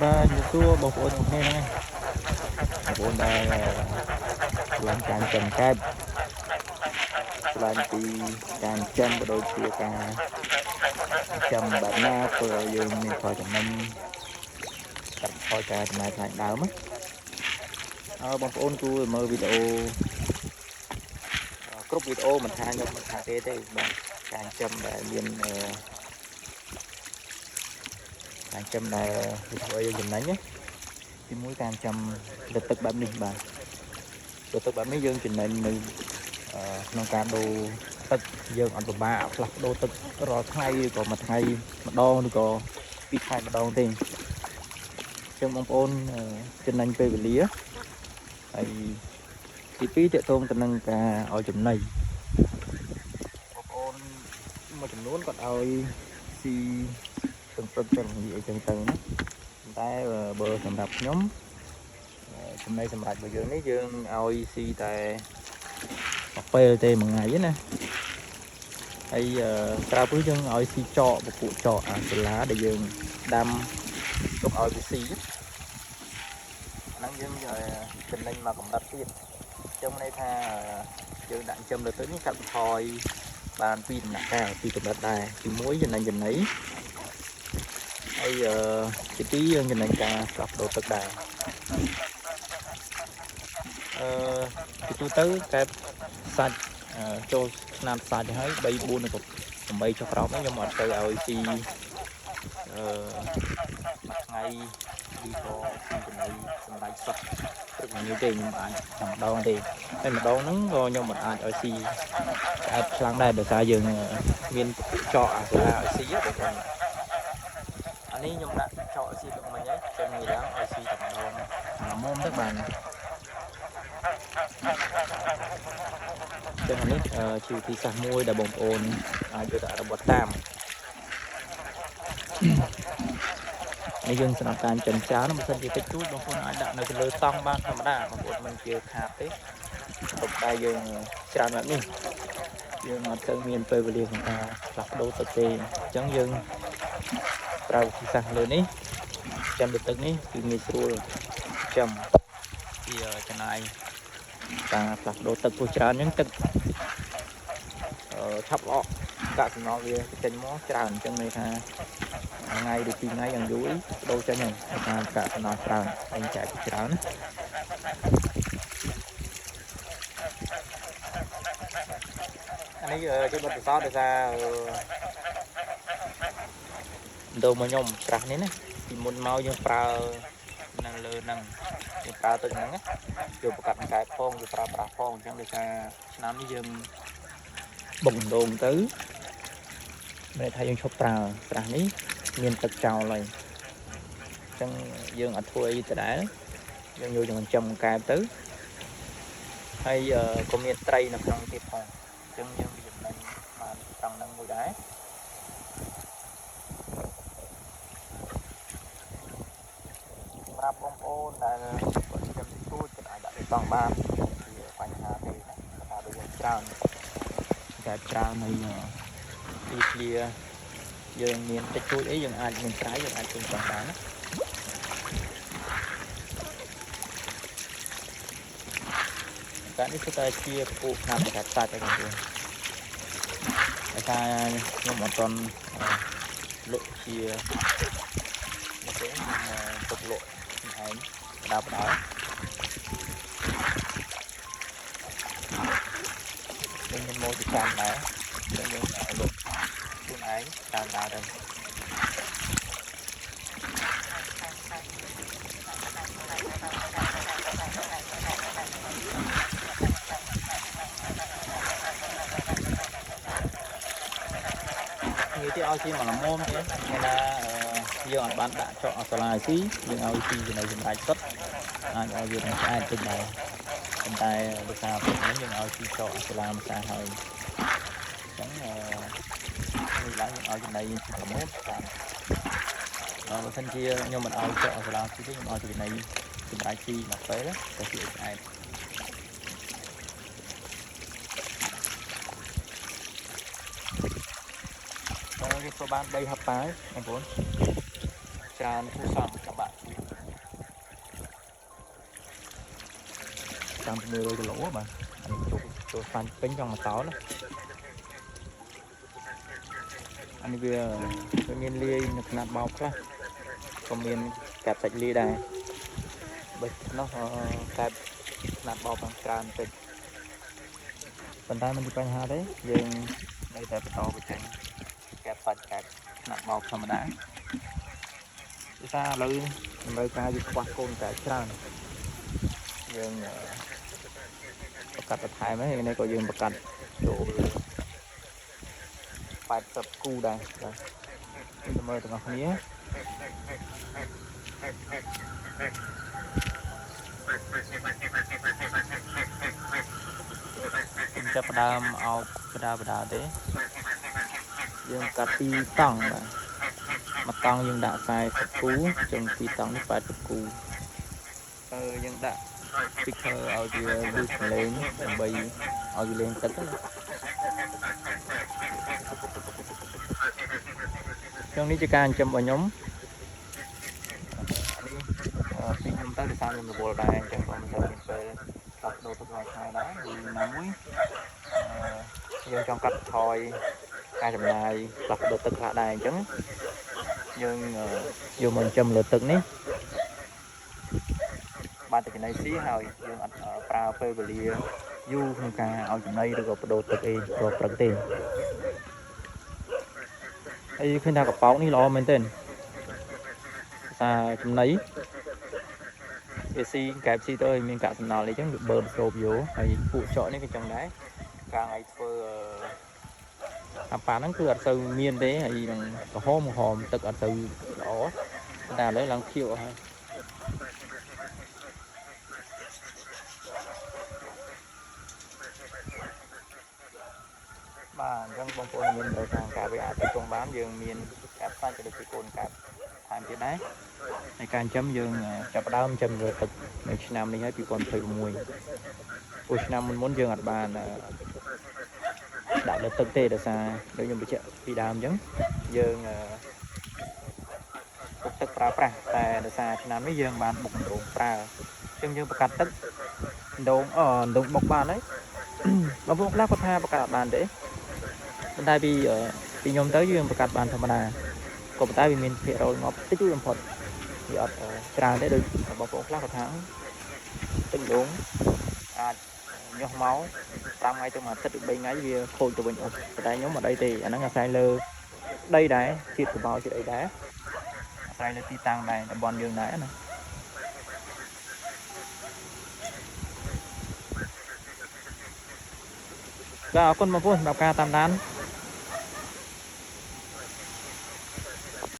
បាទជំរាបសួរបងប្អូនទាំងគ្នាហ្នឹងបងប្អូនដែលឆ្លងការចិញ្ចឹមកែបឆ្លងពីការចិញ្ចឹមក៏ដូចជាការចិញ្ចឹមបែបណាធ្វើឲ្យយើងមានផលចំណេញកាត់បន្ថយការចំណាយថ្លៃដើមបងប្អូនគួរមើលវីដេអូគ្រប់វីដេអូមិនថាខ្ញុំមិនថាទេបាទការចិញ្ចឹមដែលមានការចិញ្ចឹមដែលធ្វើឲ្យយើងចំណេញទីមួយការចិញ្ចឹមលើទឹកបែបនេះបាទលើទឹកបែបនេះយើងចំណេញនៅក្នុងការដូរទឹកយើងអត់ពិបាកផ្លាស់ប្ដូរទឹករាល់ថ្ងៃឬក៏មួយថ្ងៃម្ដងឬក៏ពីរថ្ងៃម្ដងទេអញ្ចឹងបងប្អូនចំណេញពេលវេលាហើយទីពីរតកតងទៅនឹងការឲ្យចំណីបងប្អូនមួយចំនួនគាត់ឲ្យស៊ីទាំងព្រឹកទាំងល្ងាចអីចឹងទៅណាតែបើសម្រាប់ខ្ញុំចំណីសម្រាប់របស់យើងនេះយើងឲ្យស៊ីតែមួយពេលទេមួយថ្ងៃណាហើយក្រៅពីយើងឲ្យស៊ីចកពពួកចកអាសាឡាដែលយើងដាំទុកឲ្យវាស៊ីហ្នឹងយើងចំណេញមកកម្រិតទៀតចឹងន័យថាយើងដាក់ចិញ្ចឹមលើទឹកនេះកាត់បន្ថយបានពីដំណាក់កាលពីកម្រិតដែរទី1ចំណេញចំណីហើយទី2យើងចំណេញការផ្លាស់ប្ដូរទឹកដែរទីទូទៅកែបសាច់ចូលឆ្នាំសាច់ហើយ3 4ឬក៏8ចុះក្រោមខ្ញុំអត់ទៅឲ្យស៊ីថ្ងៃឬក៏ស៊ីចំណីសម្រាប់សុខព្រឹកល្ងាចទេខ្ញុំអាចតែម្ដងទេតែម្ដងហ្នឹងក៏ខ្ញុំមិនអាចឲ្យស៊ីកែបខ្លាំងដែរដោយសារយើងមានចកអាសាឲ្យស៊ីបងប្អូនអានេះខ្ញុំដាក់ចកឲ្យស៊ីទឹកមិញហើយចឹងនិយាយឡើងឲ្យស៊ីតែម្ដងល្មមទៅបានចឹងនេះជាវិធីសាស្ត្រមួយដែលបងប្អូនអាចយកទៅអនុវត្តតាមនេះយើងស្ដាប់ការចិញ្ចឹមមិនសិនជាតិចតួចបងប្អូនអាចដាក់នៅលើតង់បានធម្មតាបងប្អូនមិនជាខាតទេទុកតែយើងច្រើនបែបនេះយើងអត់ទៅមានពេលវេលាក្នុងការផ្លាស់ប្ដូរទឹកទេអញ្ចឹងយើងប្រើវិធីសាស្ត្រលើនេះចាំលើទឹកនេះគឺងាយស្រួលចាំពីចំណាយការផ្លាស់ប្ដូរទឹកពោះច្រើនអញ្ចឹងទឹកឆាប់ល្អក់កាកសំណល់វាចេញមកច្រើនអញ្ចឹងន័យថាថ្ងៃឬ2ថ្ងៃយ៉ាងយូរដូរចេញហើយថាកាកសំណល់ច្រើនហើយចែកច្រើនណាអានេះជាបទពិសោធន៍ដោយសារដូរមកខ្ញុំច្រាស់នេះណាពីមុនមកយើងប្រើនៅលើហ្នឹងយើងប្រើទឹកហ្នឹងយកប្រកាសកែផងយកប្រើប្រាស់ផងអញ្ចឹងដោយសារឆ្នាំនេះយើងបុកដូងទៅមានថាយើងឈប់ប្រើស្រះនេះមានទឹកចោលហើយអញ្ចឹងយើងអត់ធ្វើអីទៅដែរយើងយកចិញ្ចឹមកែបទៅហើយក៏មានត្រីនៅក្នុងទៀតផងអញ្ចឹងយើងចំណេញបានត្រង់ហ្នឹងមួយដែរសម្រាប់បងប្អូនដែលគាត់ចិញ្ចឹមទូចគាត់អាចដាក់ទៅតង់បានជាបញ្ហាទេណាថាដូចយើងច្រើនតែច្រើនហើយពីឃ្លាយើងមានតិចតួចអីយើងអាចមានស្រ័យយើងអាចជិះបានណាតែនេះគឺតែជាពពួកខាងកាត់សាច់ឯងបងប្អូនតែថាខ្ញុំអត់ទាន់លក់ជាមកទេទុកលក់ឯងបដាបដាមានម៉ូទីចាំដែរយើងលក់ខ្លួនឯងតាមដែរទៅនិយាយទៅឲ្យស៊ីមកល្មមទៀតគេថាយើងអត់បានដាក់ចកអសាឡាស៊ីយើងឲ្យស៊ីចំណីសម្រាប់សុទ្ធអាចឲ្យវានឹងស្អាតតិចដែរប៉ុន្តែដោយសារពេលនេះយើងឲ្យស៊ីចកអសាឡាម្សាហើយអញ្ចឹងនេះឡើងយើងឲ្យចំណីយើងស៊ីល្មមតាមបើមិនជាខ្ញុំមិនឲ្យចកអសាឡាស៊ីទេខ្ញុំឲ្យចំណីសម្រាប់ស៊ីមកពេលទៅស៊ីស្អាតវាក៏បាន3 ហឹបដែរបងប្អូនច្រើនគួរសមសម្រាប់ តាម100 គីឡូបាទចូលសាញ់ពេញចង់មកតោណាអានេះវាមានលាយនៅຂະຫນាត់បោកខ្លះក៏មានកាត់សាច់លាយដែរបើនោះកាត់ຂະຫນាត់បោកបានច្រើនតិចប៉ុន្តែมันមានបញ្ហាទេយើងនៅតែបន្តបញ្ចេញកាត់សាច់កាត់ຂະຫນាត់បោកធម្មតាគឺថាឥឡូវតម្រូវការយើងខ្វះកូនតែច្រើនយើងប្រកាសបន្ថែមហើយនេះក៏យើងប្រកាសចូល80គូដែរបាទខ្ញុំមើលទាំងអស់គ្នាខ្ញុំចាប់ផ្ដើមអោបបដាទេយើងកាត់2តង់បាទមួយតង់យើងដាក់40គូចឹង2តង់នេះ80គូយើងដាក់ speaker ឲ្យវាលឺសំឡេងដើម្បីឲ្យវាលេងទឹកណាចឹងនេះជាការចិញ្ចឹមរបស់ខ្ញុំអានេះពីខ្ញុំទៅដោយសារខ្ញុំរវល់ដែរអញ្ចឹងក៏មិនសូវមានពេលកាត់ដូរទឹកថ្ងៃដែរvìណាមួយយើងចង់កាត់ថយការចំណាយកាត់ដូរទឹកខ្លះដែរអញ្ចឹងយើងយកមកចិញ្ចឹមលើទឹកនេះបានតែចំណីស៊ីហើយយើងអត់ប្រើពេលវេលាយូរក្នុងការឲ្យចំណីឬក៏បដូរទឹកអីព្រោះព្រឹកទេហើយឃើញថាកប៉ោកនេះល្អមែនទែនថាចំណីវាស៊ីកែបស៊ីទៅឲ្យមានកាកសំណល់អីចឹងវាបឺតស្រូបយកហើយពួកចកនេះក៏ចឹងដែរកាលថ្ងៃធ្វើអាប៉ាហ្នឹងគឺអត់សូវមានទេហើយនឹងក្រហមទឹកអត់ទៅល្អតែឥឡូវឡើងខៀវអស់ហើយបាទអញ្ចឹងបងប្អូនមានត្រូវការការវាអាចទៅក្នុងបានយើងមានការផ្សាយទៅដូចជាកូនកាត់ថែមទៀតដែរហើយការចិញ្ចឹមយើងចាប់ផ្ដើមចិញ្ចឹមលើទឹកនៅឆ្នាំនេះហើយ2026ព្រោះឆ្នាំមុនយើងអត់បានដាក់លើទឹកទេដោយសារដូចខ្ញុំបញ្ជាក់ពីដើមអញ្ចឹងយើងពុកទឹកប្រើប្រាស់តែដោយសារឆ្នាំនេះយើងបានបុកដងប្រើអញ្ចឹងយើងបង្កាត់ទឹកដងបុកបានហើយបងប្អូនខ្លះគាត់ថាបង្កាត់អត់បានទេប៉ុន្តែពីខ្ញុំទៅយើងបង្កាត់បានធម្មតាក៏ប៉ុន្តែវាមានភាគរយងាប់តិចតួចបំផុតវាអត់ច្រើនទេដូចបងប្អូនខ្លះគាត់ថាទឹកដងអាចញាស់មក5ថ្ងៃទៅមួយអាទិត្យឬ3ថ្ងៃវាខូចទៅវិញអស់ប៉ុន្តែខ្ញុំអត់អីទេអាហ្នឹងអាស្រ័យលើដីដែរជាតិកបោជាតិអីដែរអាស្រ័យលើទីតាំងដែរតំបន់យើងដែរណាបាទអរគុណបងប្អូនសម្រាប់ការតាមដាន